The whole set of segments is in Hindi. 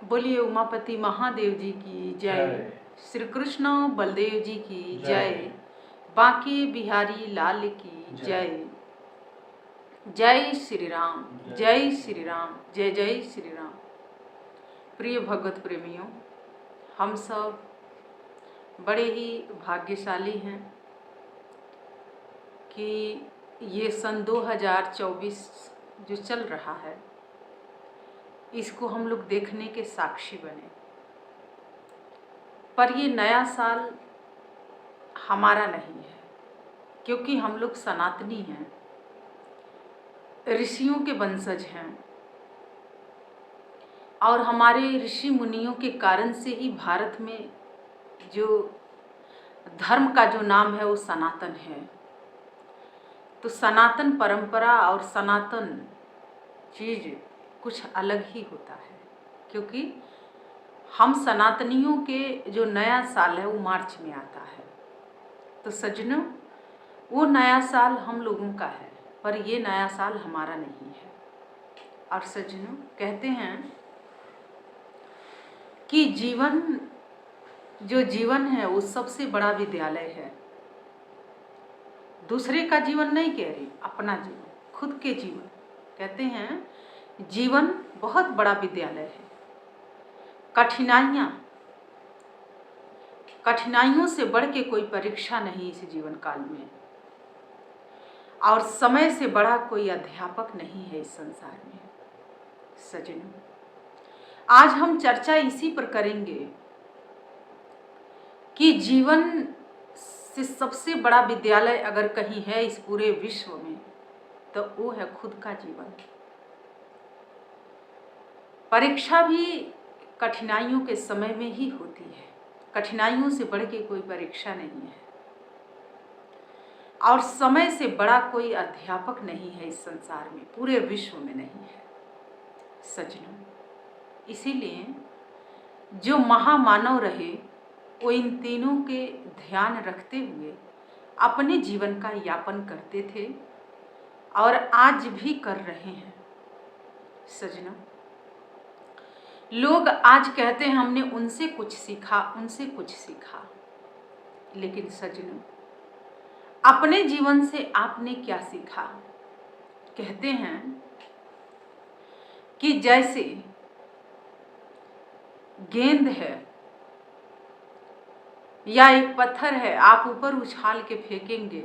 बोलिए उमापति महादेव जी की जय। श्री कृष्ण बलदेव जी की जय। बांके बिहारी लाल की जय। जय श्री राम, जय श्री राम, जय जय श्री राम। प्रिय भगवत प्रेमियों, हम सब बड़े ही भाग्यशाली हैं कि ये सन 2024 जो चल रहा है इसको हम लोग देखने के साक्षी बने। पर ये नया साल हमारा नहीं है, क्योंकि हम लोग सनातनी हैं, ऋषियों के वंशज हैं और हमारे ऋषि मुनियों के कारण से ही भारत में जो धर्म का जो नाम है वो सनातन है। तो सनातन परंपरा और सनातन चीज़ कुछ अलग ही होता है, क्योंकि हम सनातनियों के जो नया साल है वो मार्च में आता है। तो सज्जनों, वो नया साल हम लोगों का है, पर ये नया साल हमारा नहीं है। और सज्जनों, कहते हैं कि जीवन है वो सबसे बड़ा विद्यालय है। दूसरे का जीवन नहीं कह रही, अपना जीवन, खुद के जीवन। कहते हैं जीवन बहुत बड़ा विद्यालय है। कठिनाइयों से बढ़ के कोई परीक्षा नहीं इस जीवन काल में, और समय से बड़ा कोई अध्यापक नहीं है इस संसार में। सज्जनों, आज हम चर्चा इसी पर करेंगे कि जीवन से सबसे बड़ा विद्यालय अगर कहीं है इस पूरे विश्व में तो वो है खुद का जीवन। परीक्षा भी कठिनाइयों के समय में ही होती है। कठिनाइयों से बढ़ के कोई परीक्षा नहीं है, और समय से बड़ा कोई अध्यापक नहीं है इस संसार में, पूरे विश्व में नहीं है। सज्जनों, इसीलिए जो महामानव रहे वो इन तीनों के ध्यान रखते हुए अपने जीवन का यापन करते थे और आज भी कर रहे हैं। सज्जनों, लोग आज कहते हैं हमने उनसे कुछ सीखा, लेकिन सज्जनों, अपने जीवन से आपने क्या सीखा? कहते हैं कि जैसे गेंद है या एक पत्थर है, आप ऊपर उछाल के फेंकेंगे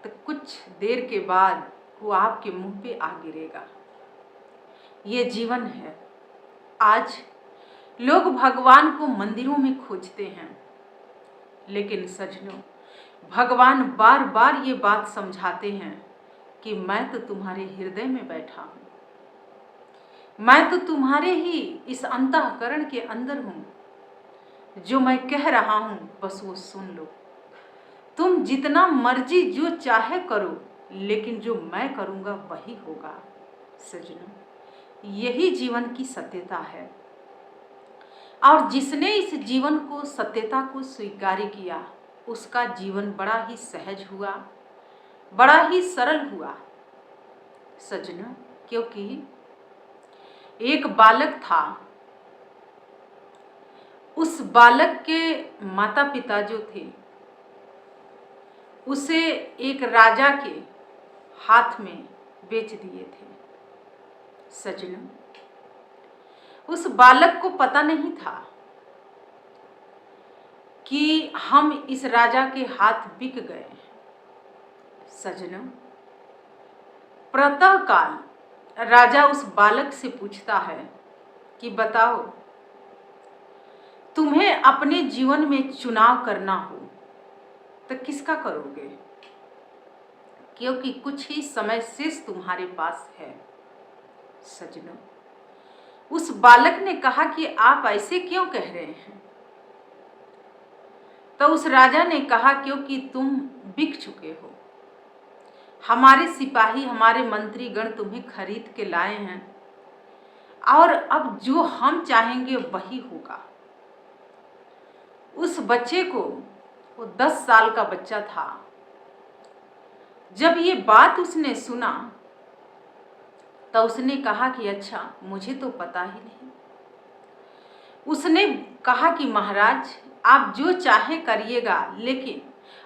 तो कुछ देर के बाद वो आपके मुंह पे आ गिरेगा। ये जीवन है। आज लोग भगवान को मंदिरों में खोजते हैं, लेकिन सज्जनों, भगवान बार बार ये बात समझाते हैं कि मैं तो तुम्हारे हृदय में बैठा हूँ, मैं तो तुम्हारे ही इस अंतःकरण के अंदर हूँ। जो मैं कह रहा हूँ बस वो सुन लो। तुम जितना मर्जी जो चाहे करो, लेकिन जो मैं करूँगा वही होगा। सज्जनों, यही जीवन की सत्यता है, और जिसने इस जीवन को, सत्यता को स्वीकार किया, उसका जीवन बड़ा ही सहज हुआ, बड़ा ही सरल हुआ। सज्जनों, क्योंकि एक बालक था, उस बालक के माता पिता जो थे उसे एक राजा के हाथ में बेच दिए थे। सज्जनों, उस बालक को पता नहीं था कि हम इस राजा के हाथ बिक गए। सज्जनों, प्रातःकाल राजा उस बालक से पूछता है कि बताओ, तुम्हें अपने जीवन में चुनाव करना हो तो किसका करोगे? क्योंकि कुछ ही समय शेष तुम्हारे पास है। सज्जनों, उस बालक ने कहा कि आप ऐसे क्यों कह रहे हैं? तो उस राजा ने कहा, क्योंकि तुम बिक चुके हो। हमारे सिपाही, हमारे मंत्रीगण तुम्हें खरीद के लाए हैं, और अब जो हम चाहेंगे वही होगा। उस बच्चे को, वो 10 साल का बच्चा था, जब ये बात उसने सुना तो उसने कहा कि अच्छा, मुझे तो पता ही नहीं, उसने कहा कि महाराज आप जो चाहे करिएगा, लेकिन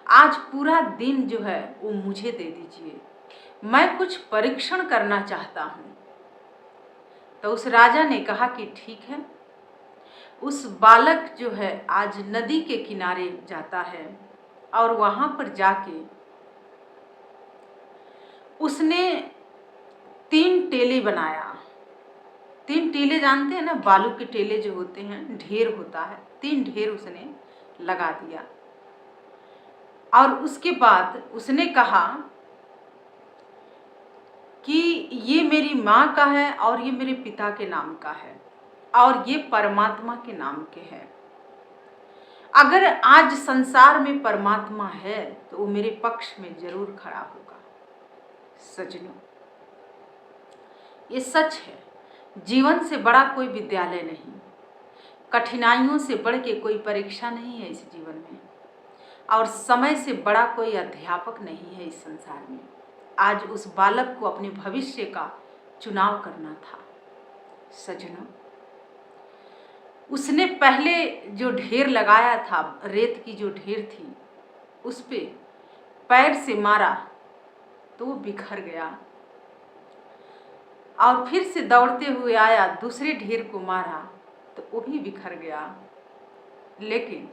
आज पूरा दिन जो है वो मुझे दे दीजिए, मैं कुछ परीक्षण करना चाहता हूँ। तो उस राजा ने कहा कि ठीक है। उस बालक जो है आज नदी के किनारे जाता है और वहाँ पर जाके उसने 3 टेले बनाया। 3 टीले जानते हैं ना, बालू के टेले जो होते हैं, ढेर होता है, 3 ढेर उसने लगा दिया। और उसके बाद उसने कहा कि ये मेरी माँ का है और ये मेरे पिता के नाम का है और ये परमात्मा के नाम के है। अगर आज संसार में परमात्मा है तो वो मेरे पक्ष में जरूर खड़ा होगा। सजनों, ये सच है। जीवन से बड़ा कोई विद्यालय नहीं, कठिनाइयों से बढ़ के कोई परीक्षा नहीं है इस जीवन में, और समय से बड़ा कोई अध्यापक नहीं है इस संसार में। आज उस बालक को अपने भविष्य का चुनाव करना था। सजनों, उसने पहले जो ढेर लगाया था, रेत की जो ढेर थी, उस पे पैर से मारा तो वो बिखर गया, और फिर से दौड़ते हुए आया, दूसरे ढेर को मारा तो वो भी बिखर गया। लेकिन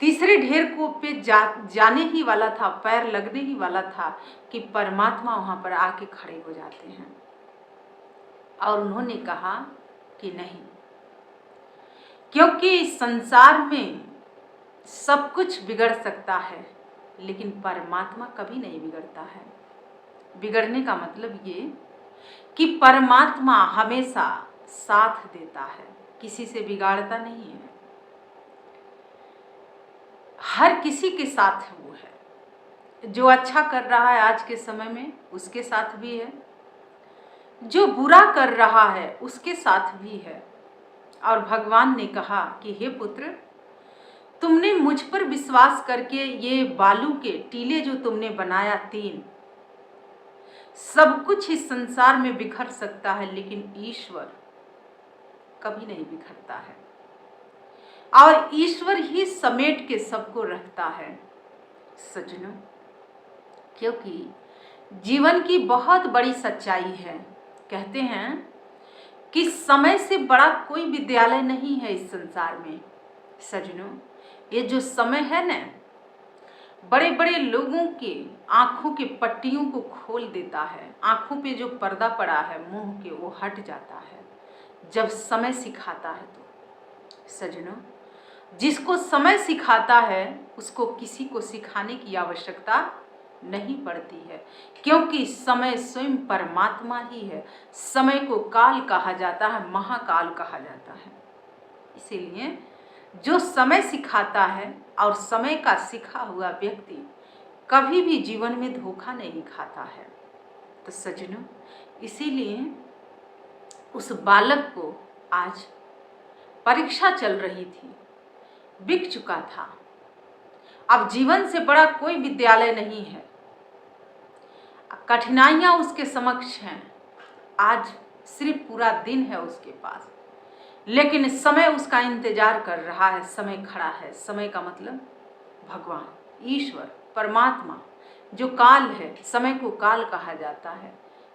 तीसरे ढेर को पे जाने ही वाला था, पैर लगने ही वाला था कि परमात्मा वहाँ पर आके खड़े हो जाते हैं। और उन्होंने कहा कि नहीं, क्योंकि संसार में सब कुछ बिगड़ सकता है लेकिन परमात्मा कभी नहीं बिगड़ता है। बिगड़ने का मतलब ये कि परमात्मा हमेशा साथ देता है, किसी से बिगाड़ता नहीं है। हर किसी के साथ वो है। जो अच्छा कर रहा है आज के समय में उसके साथ भी है, जो बुरा कर रहा है उसके साथ भी है। और भगवान ने कहा कि हे पुत्र, तुमने मुझ पर विश्वास करके ये बालू के टीले जो तुमने बनाया 3, सब कुछ इस संसार में बिखर सकता है लेकिन ईश्वर कभी नहीं बिखरता है, और ईश्वर ही समेट के सबको रखता है। सजनों, क्योंकि जीवन की बहुत बड़ी सच्चाई है। कहते हैं कि समय से बड़ा कोई विद्यालय नहीं है इस संसार में। सजनों, ये जो समय है ना, बड़े बड़े लोगों के आँखों के पट्टियों को खोल देता है। आँखों पे जो पर्दा पड़ा है मुंह के, वो हट जाता है जब समय सिखाता है। तो सजनों, जिसको समय सिखाता है उसको किसी को सिखाने की आवश्यकता नहीं पड़ती है, क्योंकि समय स्वयं परमात्मा ही है। समय को काल कहा जाता है, महाकाल कहा जाता है। इसीलिए जो समय सिखाता है और समय का सीखा हुआ व्यक्ति कभी भी जीवन में धोखा नहीं खाता है। तो सजनों, इसीलिए उस बालक को आज परीक्षा चल रही थी, बिक चुका था। अब जीवन से बड़ा कोई विद्यालय नहीं है। कठिनाइयाँ उसके समक्ष हैं। आज सिर्फ पूरा दिन है उसके पास, लेकिन समय उसका इंतजार कर रहा है। समय खड़ा है। समय का मतलब भगवान, ईश्वर, परमात्मा, जो काल है। समय को काल कहा जाता है।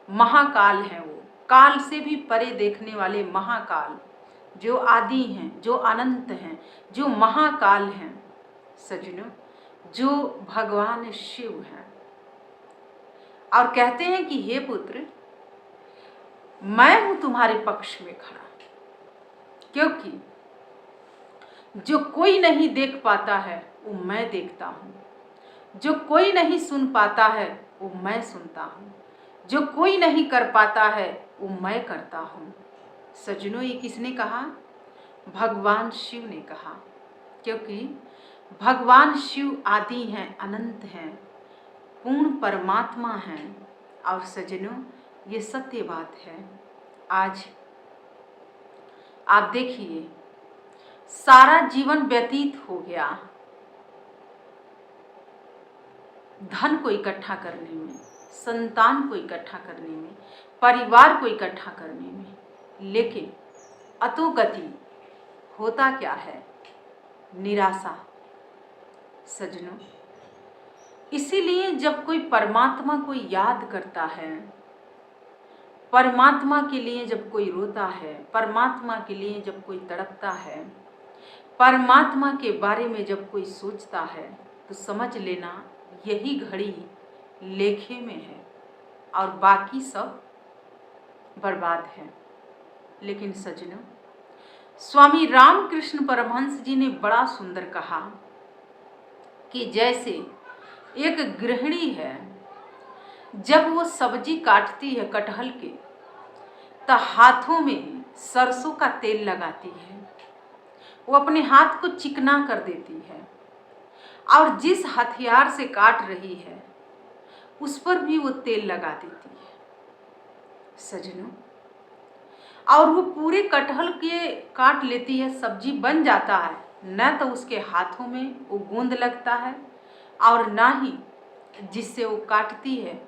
महाकाल है वो, काल से भी परे देखने वाले महाकाल, जो आदि हैं, जो अनंत हैं, जो महाकाल हैं। सजनों, जो भगवान शिव हैं। और कहते हैं कि हे पुत्र, मैं हूं तुम्हारे पक्ष में खड़ा, क्योंकि जो कोई नहीं देख पाता है वो मैं देखता हूँ, जो कोई नहीं सुन पाता है वो मैं सुनता हूँ, जो कोई नहीं कर पाता है वो मैं करता हूँ। सजनों, ये किसने कहा? भगवान शिव ने कहा, क्योंकि भगवान शिव आदि हैं, अनंत हैं, पूर्ण परमात्मा हैं। और सजनों, ये सत्य बात है। आज आप देखिए, सारा जीवन व्यतीत हो गया धन को इकट्ठा करने में, संतान को इकट्ठा करने में, परिवार को इकट्ठा करने में, लेकिन अधोगति होता क्या है? निराशा सजनों। इसीलिए जब कोई परमात्मा को याद करता है, परमात्मा के लिए जब कोई रोता है, परमात्मा के लिए जब कोई तड़पता है, परमात्मा के बारे में जब कोई सोचता है, तो समझ लेना यही घड़ी लेखे में है और बाकी सब बर्बाद है। लेकिन सजनों, स्वामी रामकृष्ण परमहंस जी ने बड़ा सुंदर कहा कि जैसे एक गृहिणी है, जब वो सब्जी काटती है कटहल के, तो हाथों में सरसों का तेल लगाती है। वो अपने हाथ को चिकना कर देती है और जिस हथियार से काट रही है उस पर भी वो तेल लगा देती है सजनों। और वो पूरे कटहल के काट लेती है, सब्जी बन जाता है, न तो उसके हाथों में वो गोंद लगता है और ना ही जिससे वो काटती है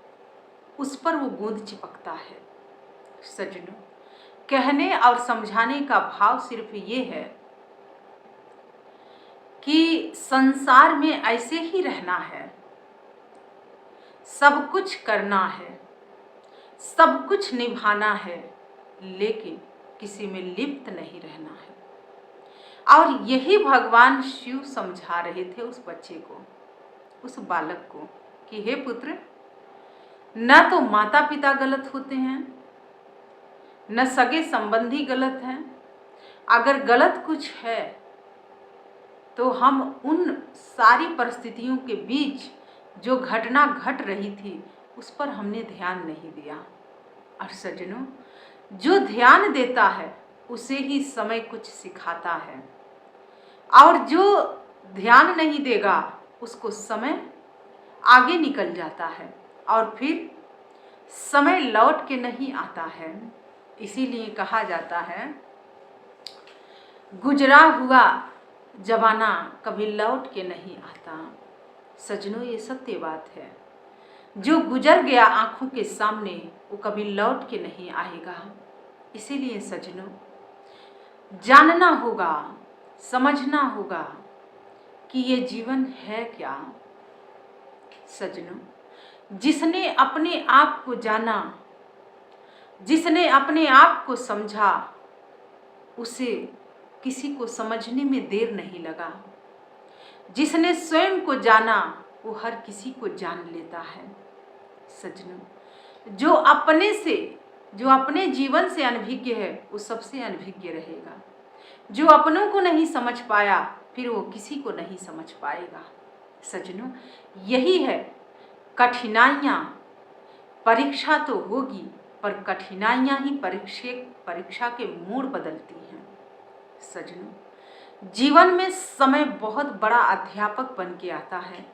उस पर वो गोंद चिपकता है सजनों। कहने और समझाने का भाव सिर्फ ये है कि संसार में ऐसे ही रहना है, सब कुछ करना है, सब कुछ निभाना है, लेकिन किसी में लिप्त नहीं रहना है। और यही भगवान शिव समझा रहे थे उस बच्चे को, उस बालक को कि हे पुत्र, न तो माता पिता गलत होते हैं, न सगे संबंधी गलत हैं। अगर गलत कुछ है तो हम उन सारी परिस्थितियों के बीच जो घटना घट रही थी उस पर हमने ध्यान नहीं दिया। और सजनों, जो ध्यान देता है उसे ही समय कुछ सिखाता है, और जो ध्यान नहीं देगा उसको समय आगे निकल जाता है और फिर समय लौट के नहीं आता है। इसीलिए कहा जाता है, गुजरा हुआ जमाना कभी लौट के नहीं आता। सजनों, ये सत्य बात है। जो गुजर गया आंखों के सामने वो कभी लौट के नहीं आएगा। इसीलिए सजनों, जानना होगा, समझना होगा कि ये जीवन है क्या। सजनों, जिसने अपने आप को जाना, जिसने अपने आप को समझा, उसे किसी को समझने में देर नहीं लगा। जिसने स्वयं को जाना वो हर किसी को जान लेता है। सजनों, जो अपने जीवन से अनभिज्ञ है वो सबसे अनभिज्ञ रहेगा। जो अपनों को नहीं समझ पाया फिर वो किसी को नहीं समझ पाएगा। सजनों, यही है कठिनाइयाँ। परीक्षा तो होगी पर कठिनाइयाँ ही परीक्षा के मोड़ बदलती हैं। सजनों, जीवन में समय बहुत बड़ा अध्यापक बन के आता है,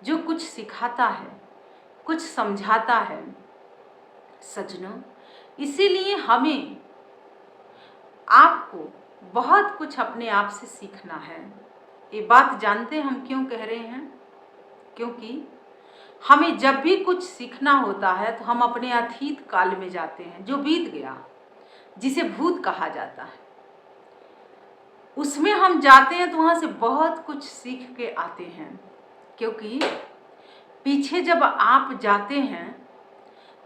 जो कुछ सिखाता है, कुछ समझाता है। सजनों, इसीलिए हमें आपको बहुत कुछ अपने आप से सीखना है। ये बात जानते हैं हम क्यों कह रहे हैं? क्योंकि हमें जब भी कुछ सीखना होता है तो हम अपने अतीत काल में जाते हैं, जो बीत गया, जिसे भूत कहा जाता है, उसमें हम जाते हैं तो वहाँ से बहुत कुछ सीख के आते हैं। क्योंकि पीछे जब आप जाते हैं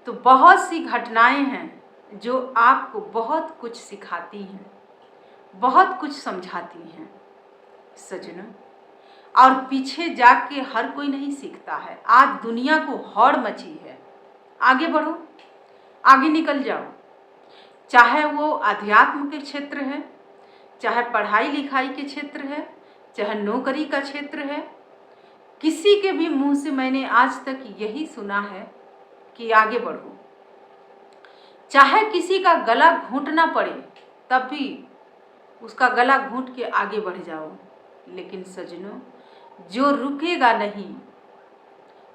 तो बहुत सी घटनाएं हैं जो आपको बहुत कुछ सिखाती हैं, बहुत कुछ समझाती हैं। सजनों, और पीछे जाके हर कोई नहीं सीखता है। आज दुनिया को हौड़ मची है, आगे बढ़ो, आगे निकल जाओ। चाहे वो अध्यात्म के क्षेत्र है, चाहे पढ़ाई लिखाई के क्षेत्र है, चाहे नौकरी का क्षेत्र है, किसी के भी मुंह से मैंने आज तक यही सुना है कि आगे बढ़ो। चाहे किसी का गला घोंटना पड़े तब भी उसका गला घोंट के आगे बढ़ जाओ। लेकिन सजनों, जो रुकेगा नहीं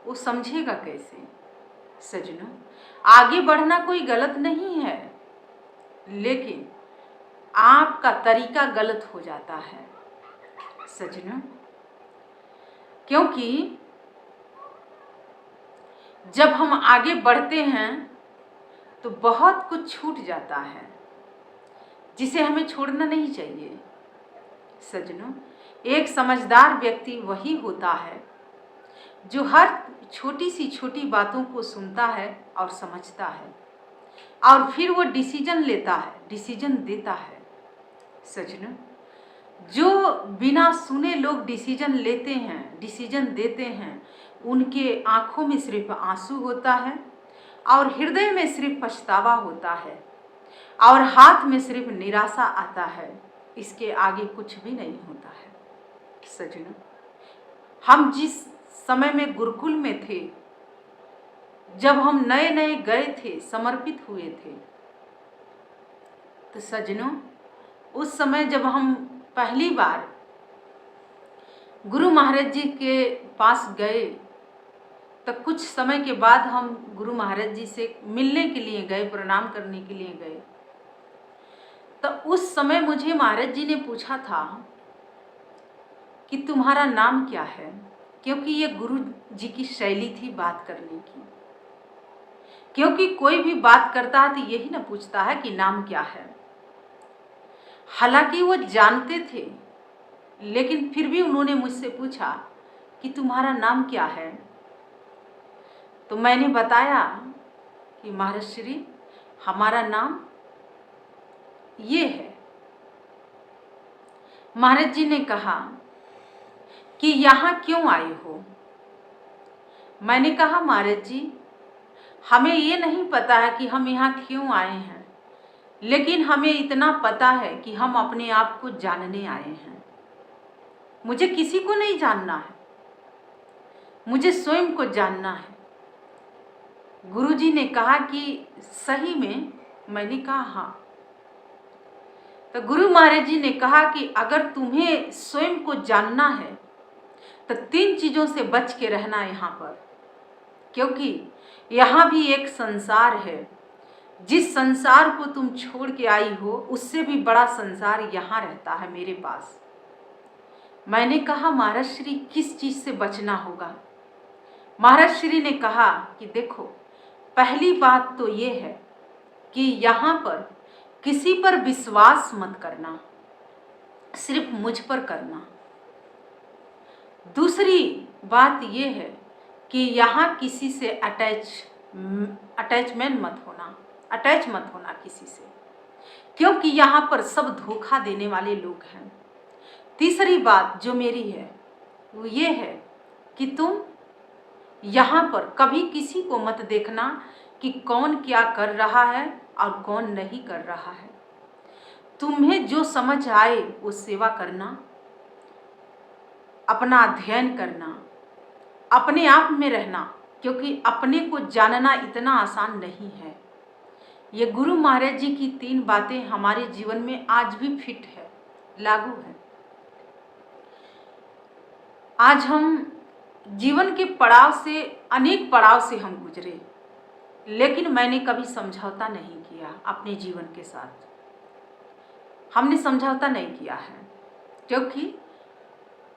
वो समझेगा कैसे। सजनों, आगे बढ़ना कोई गलत नहीं है, लेकिन आपका तरीका गलत हो जाता है। सजनों, क्योंकि जब हम आगे बढ़ते हैं तो बहुत कुछ छूट जाता है जिसे हमें छोड़ना नहीं चाहिए। सज्जनों, एक समझदार व्यक्ति वही होता है जो हर छोटी सी छोटी बातों को सुनता है और समझता है और फिर वो डिसीजन लेता है, डिसीजन देता है। सज्जनों, जो बिना सुने लोग डिसीजन लेते हैं, डिसीजन देते हैं, उनके आंखों में सिर्फ आंसू होता है और हृदय में सिर्फ पछतावा होता है और हाथ में सिर्फ निराशा आता है। इसके आगे कुछ भी नहीं होता है। सज्जनों, हम जिस समय में गुरुकुल में थे, जब हम नए नए गए थे, समर्पित हुए थे, तो सज्जनों उस समय जब हम पहली बार गुरु महाराज जी के पास गए, तो कुछ समय के बाद हम गुरु महाराज जी से मिलने के लिए गए, प्रणाम करने के लिए गए। तो उस समय मुझे महाराज जी ने पूछा था कि तुम्हारा नाम क्या है, क्योंकि ये गुरु जी की शैली थी बात करने की। क्योंकि कोई भी बात करता है तो यही ना पूछता है कि नाम क्या है। हालांकि वो जानते थे, लेकिन फिर भी उन्होंने मुझसे पूछा कि तुम्हारा नाम क्या है। तो मैंने बताया कि महाराज श्री, हमारा नाम ये है। महाराज जी ने कहा कि यहाँ क्यों आए हो। मैंने कहा महाराज जी, हमें ये नहीं पता है कि हम यहाँ क्यों आए हैं, लेकिन हमें इतना पता है कि हम अपने आप को जानने आए हैं। मुझे किसी को नहीं जानना है, मुझे स्वयं को जानना है। गुरुजी ने कहा कि सही में? मैंने कहा हाँ। तो गुरु महाराज जी ने कहा कि अगर तुम्हें स्वयं को जानना है तो 3 चीज़ों से बच के रहना यहाँ पर, क्योंकि यहाँ भी एक संसार है। जिस संसार को तुम छोड़ के आई हो, उससे भी बड़ा संसार यहाँ रहता है मेरे पास। मैंने कहा महाराज श्री, किस चीज़ से बचना होगा। महाराज श्री ने कहा कि देखो, पहली बात तो ये है कि यहाँ पर किसी पर विश्वास मत करना, सिर्फ मुझ पर करना। दूसरी बात ये है कि यहाँ किसी से अटैचमेंट मत होना, अटैच मत होना किसी से, क्योंकि यहाँ पर सब धोखा देने वाले लोग हैं। तीसरी बात जो मेरी है वो ये है कि तुम यहाँ पर कभी किसी को मत देखना कि कौन क्या कर रहा है और कौन नहीं कर रहा है। तुम्हें जो समझ आए वो सेवा करना, अपना अध्ययन करना, अपने आप में रहना, क्योंकि अपने को जानना इतना आसान नहीं है। ये गुरु महाराज जी की 3 बातें हमारे जीवन में आज भी फिट है, लागू है। आज हम जीवन के पड़ाव से, अनेक पड़ाव से हम गुजरे, लेकिन मैंने कभी समझौता नहीं किया अपने जीवन के साथ। हमने समझौता नहीं किया है, क्योंकि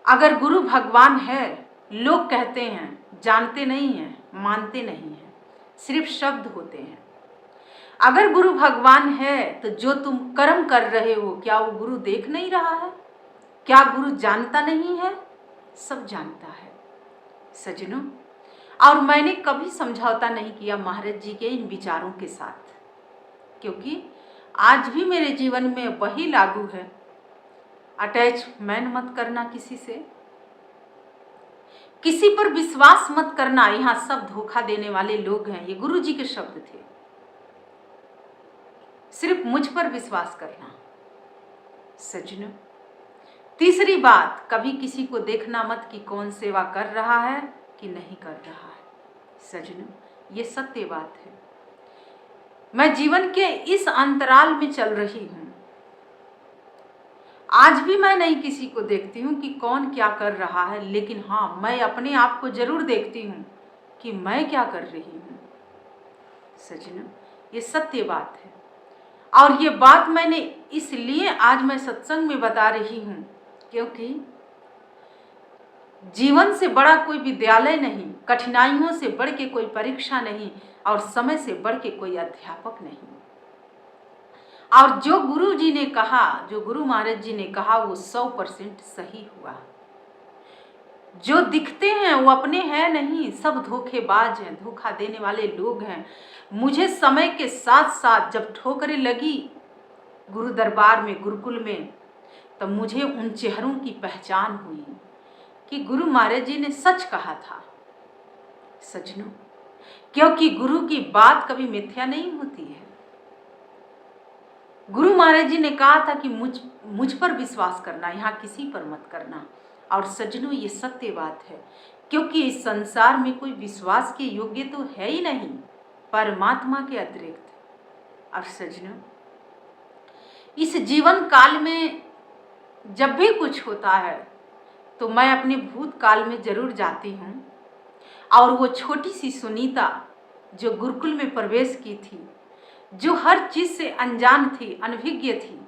अगर गुरु भगवान है, लोग कहते हैं, जानते नहीं हैं, मानते नहीं हैं, सिर्फ शब्द होते हैं। अगर गुरु भगवान है तो जो तुम कर्म कर रहे हो, क्या वो गुरु देख नहीं रहा है? क्या गुरु जानता नहीं है? सब जानता है सज्जनों। और मैंने कभी समझौता नहीं किया महाराज जी के इन विचारों के साथ, क्योंकि आज भी मेरे जीवन में वही लागू है। अटैचमेंट मत करना किसी से, किसी पर विश्वास मत करना। यहाँ सब धोखा देने वाले लोग हैं, ये गुरु जी के शब्द थे। सिर्फ मुझ पर विश्वास करना सज्जनों। तीसरी बात, कभी किसी को देखना मत कि कौन सेवा कर रहा है कि नहीं कर रहा है। सज्जनों, ये सत्य बात है। मैं जीवन के इस अंतराल में चल रही हूँ। आज भी मैं नहीं किसी को देखती हूँ कि कौन क्या कर रहा है, लेकिन हाँ, मैं अपने आप को जरूर देखती हूँ कि मैं क्या कर रही हूँ। सज्जनों, ये सत्य बात है। और ये बात मैंने इसलिए आज मैं सत्संग में बता रही हूँ, क्योंकि जीवन से बड़ा कोई विद्यालय नहीं, कठिनाइयों से बढ़ के कोई परीक्षा नहीं, और समय से बढ़ के कोई अध्यापक नहीं। और जो गुरु जी ने कहा, जो गुरु महाराज जी ने कहा, वो 100% सही हुआ। जो दिखते हैं वो अपने हैं नहीं, सब धोखेबाज हैं, धोखा देने वाले लोग हैं। मुझे समय के साथ साथ जब ठोकरें लगी गुरु दरबार में, गुरुकुल में, तब मुझे उन चेहरों की पहचान हुई कि गुरु महाराज जी ने सच कहा था सजनों, क्योंकि गुरु की बात कभी मिथ्या नहीं होती है। गुरु महाराज जी ने कहा था कि मुझ पर विश्वास करना, यहाँ किसी पर मत करना। और सजनों, ये सत्य बात है, क्योंकि इस संसार में कोई विश्वास के योग्य तो है ही नहीं परमात्मा के अतिरिक्त। और सजनों, इस जीवन काल में जब भी कुछ होता है तो मैं अपने भूतकाल में जरूर जाती हूँ। और वो छोटी सी सुनीता जो गुरुकुल में प्रवेश की थी, जो हर चीज से अनजान थी, अनभिज्ञ थी,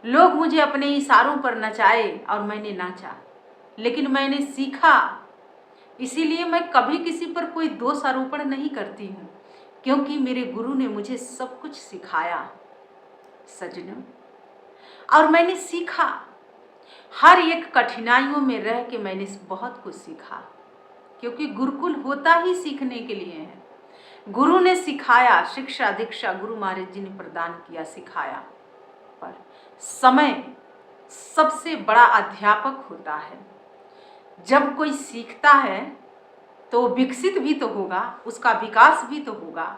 लोग मुझे अपने इशारों पर नचाए और मैंने नाचा, लेकिन मैंने सीखा। इसीलिए मैं कभी किसी पर कोई दोष आरोपण नहीं करती हूँ, क्योंकि मेरे गुरु ने मुझे सब कुछ सिखाया सजनों। और मैंने सीखा, हर एक कठिनाइयों में रह के मैंने बहुत कुछ सीखा, क्योंकि गुरुकुल होता ही सीखने के लिए है। गुरु ने सिखाया, शिक्षा दीक्षा गुरु महाराज जी ने प्रदान किया, सिखाया। पर समय सबसे बड़ा अध्यापक होता है। जब कोई सीखता है तो विकसित भी तो होगा, उसका विकास भी तो होगा।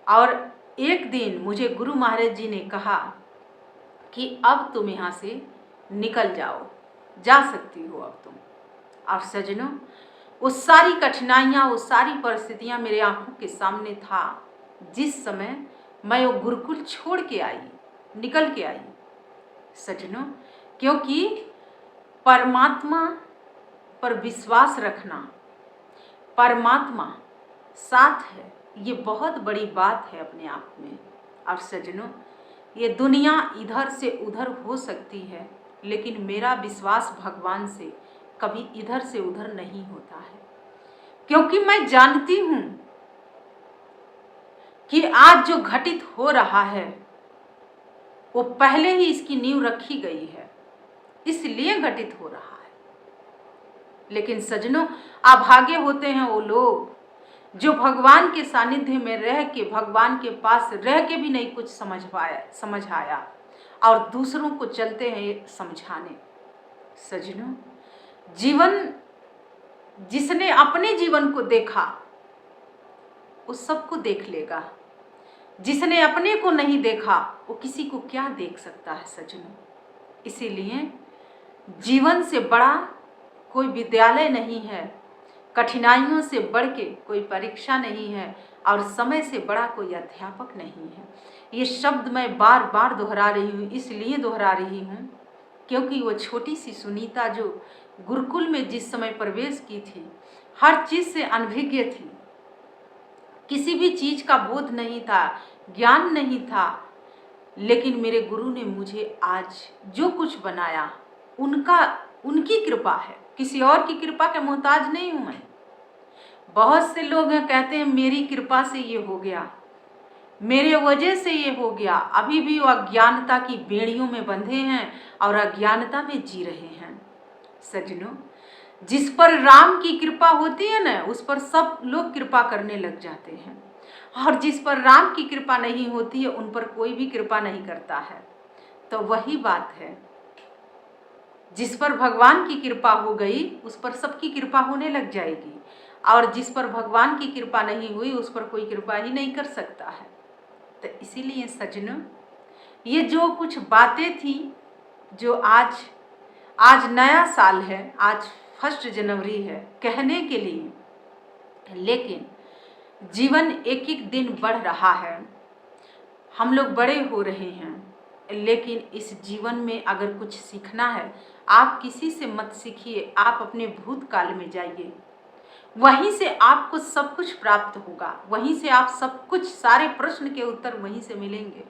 और एक दिन मुझे गुरु महाराज जी ने कहा कि अब तुम यहाँ से निकल जाओ, जा सकती हो अब तुम। और सजनों, वो सारी कठिनाइयाँ, वो सारी परिस्थितियाँ मेरे आंखों के सामने था, जिस समय मैं वो गुरुकुल छोड़ के आई, निकल के आई सजनों। क्योंकि परमात्मा पर विश्वास रखना, परमात्मा साथ है, ये बहुत बड़ी बात है अपने आप में। और सजनों, ये दुनिया इधर से उधर हो सकती है, लेकिन मेरा विश्वास भगवान से कभी इधर से उधर नहीं होता है, क्योंकि मैं जानती हूं कि आज जो घटित हो रहा है वो पहले ही इसकी नींव रखी गई है, इसलिए घटित हो रहा है। लेकिन सजनों, अभागे होते हैं वो लोग जो भगवान के सानिध्य में रह के, भगवान के पास रह के भी नहीं कुछ समझ आया और दूसरों को चलते हैं समझाने। सजनों, जीवन, जिसने अपने जीवन को देखा वो सबको देख लेगा, जिसने अपने को नहीं देखा वो किसी को क्या देख सकता है सजनों। इसीलिए जीवन से बड़ा कोई विद्यालय नहीं है, कठिनाइयों से बढ़ के कोई परीक्षा नहीं है, और समय से बड़ा कोई अध्यापक नहीं है। ये शब्द मैं बार बार दोहरा रही हूँ, इसलिए दोहरा रही हूँ क्योंकि वो छोटी सी सुनीता जो गुरुकुल में जिस समय प्रवेश की थी, हर चीज़ से अनभिज्ञ थी, किसी भी चीज़ का बोध नहीं था, ज्ञान नहीं था, लेकिन मेरे गुरु ने मुझे आज जो कुछ बनाया उनकी कृपा है, किसी और की कृपा के मोहताज नहीं हूँ मैं। बहुत से लोग हैं कहते हैं मेरी कृपा से ये हो गया, मेरे वजह से ये हो गया। अभी भी वो अज्ञानता की बेड़ियों में बंधे हैं और अज्ञानता में जी रहे हैं सजनों। जिस पर राम की कृपा होती है ना, उस पर सब लोग कृपा करने लग जाते हैं, और जिस पर राम की कृपा नहीं होती है उन पर कोई भी कृपा नहीं करता है। तो वही बात है, जिस पर भगवान की कृपा हो गई उस पर सबकी कृपा होने लग जाएगी, और जिस पर भगवान की कृपा नहीं हुई उस पर कोई कृपा ही नहीं कर सकता है। तो इसीलिए सजनों, ये जो कुछ बातें थी, जो आज नया साल है, आज 1 जनवरी है कहने के लिए, लेकिन जीवन एक एक दिन बढ़ रहा है, हम लोग बड़े हो रहे हैं, लेकिन इस जीवन में अगर कुछ सीखना है, आप किसी से मत सीखिए, आप अपने भूतकाल में जाइए, वहीं से आपको सब कुछ प्राप्त होगा, वहीं से आप सब कुछ, सारे प्रश्न के उत्तर वहीं से मिलेंगे।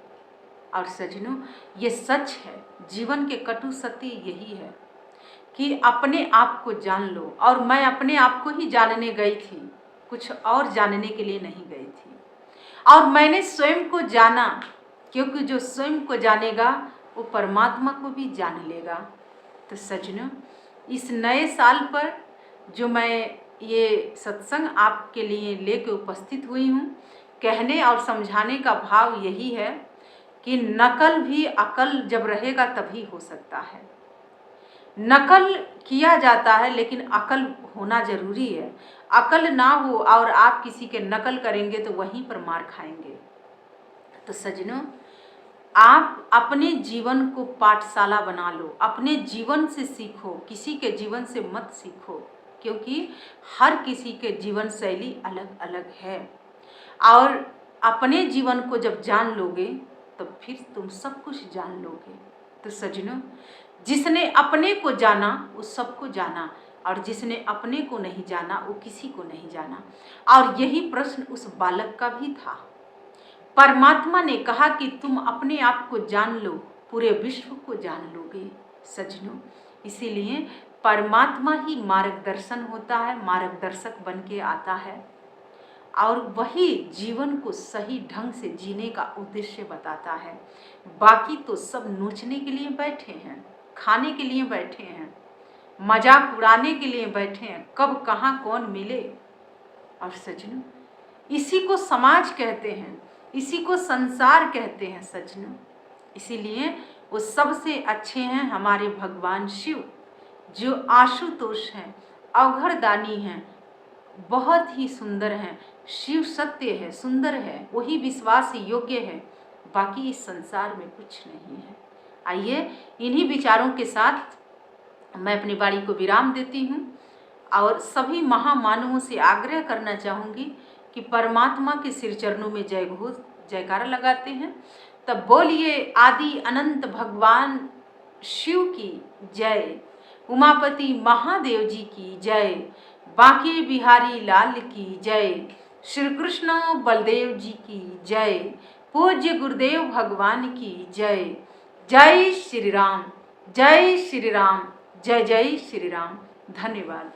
और सजनों, ये सच है, जीवन के कटु सत्य यही है कि अपने आप को जान लो। और मैं अपने आप को ही जानने गई थी, कुछ और जानने के लिए नहीं गई थी, और मैंने स्वयं को जाना, क्योंकि जो स्वयं को जानेगा वो परमात्मा को भी जान लेगा। तो सज्जनों, इस नए साल पर जो मैं ये सत्संग आपके लिए लेके उपस्थित हुई हूँ, कहने और समझाने का भाव यही है कि नकल भी अकल जब रहेगा तभी हो सकता है। नकल किया जाता है लेकिन अकल होना जरूरी है। अकल ना हो और आप किसी के नकल करेंगे तो वहीं पर मार खाएंगे। तो सज्जनों, आप अपने जीवन को पाठशाला बना लो, अपने जीवन से सीखो, किसी के जीवन से मत सीखो, क्योंकि हर किसी के जीवन शैली अलग अलग है। और अपने जीवन को जब जान लोगे तो फिर तुम सब कुछ जान लोगे। तो सज्जनों, जिसने अपने को जाना वो सबको जाना, और जिसने अपने को नहीं जाना वो किसी को नहीं जाना। और यही प्रश्न उस बालक का भी था। परमात्मा ने कहा कि तुम अपने आप को जान लो, पूरे विश्व को जान लोगे। सज्जनों, इसीलिए परमात्मा ही मार्गदर्शन होता है, मार्गदर्शक बन के आता है, और वही जीवन को सही ढंग से जीने का उद्देश्य बताता है। बाकी तो सब नोचने के लिए बैठे हैं, खाने के लिए बैठे हैं, मजाक उड़ाने के लिए बैठे हैं, कब कहाँ कौन मिले। और सज्जनों, इसी को समाज कहते हैं, इसी को संसार कहते हैं सज्जनों। इसीलिए वो सबसे अच्छे हैं हमारे भगवान शिव, जो आशुतोष हैं, अवघड़दानी हैं, बहुत ही सुंदर हैं। शिव सत्य है, सुंदर है, वही विश्वास योग्य है, बाकी इस संसार में कुछ नहीं है। आइए, इन्हीं विचारों के साथ मैं अपनी वाणी को विराम देती हूँ और सभी महामानवों से आग्रह करना चाहूँगी कि परमात्मा के सिर चरणों में जय घोष जयकारा लगाते हैं। तब बोलिए आदि अनंत भगवान शिव की जय, उमापति महादेव जी की जय, बांके बिहारी लाल की जय, श्री कृष्ण बलदेव जी की जय, पूज्य गुरुदेव भगवान की जय। जय श्री राम, जय श्री राम, जय जय श्री राम। धन्यवाद।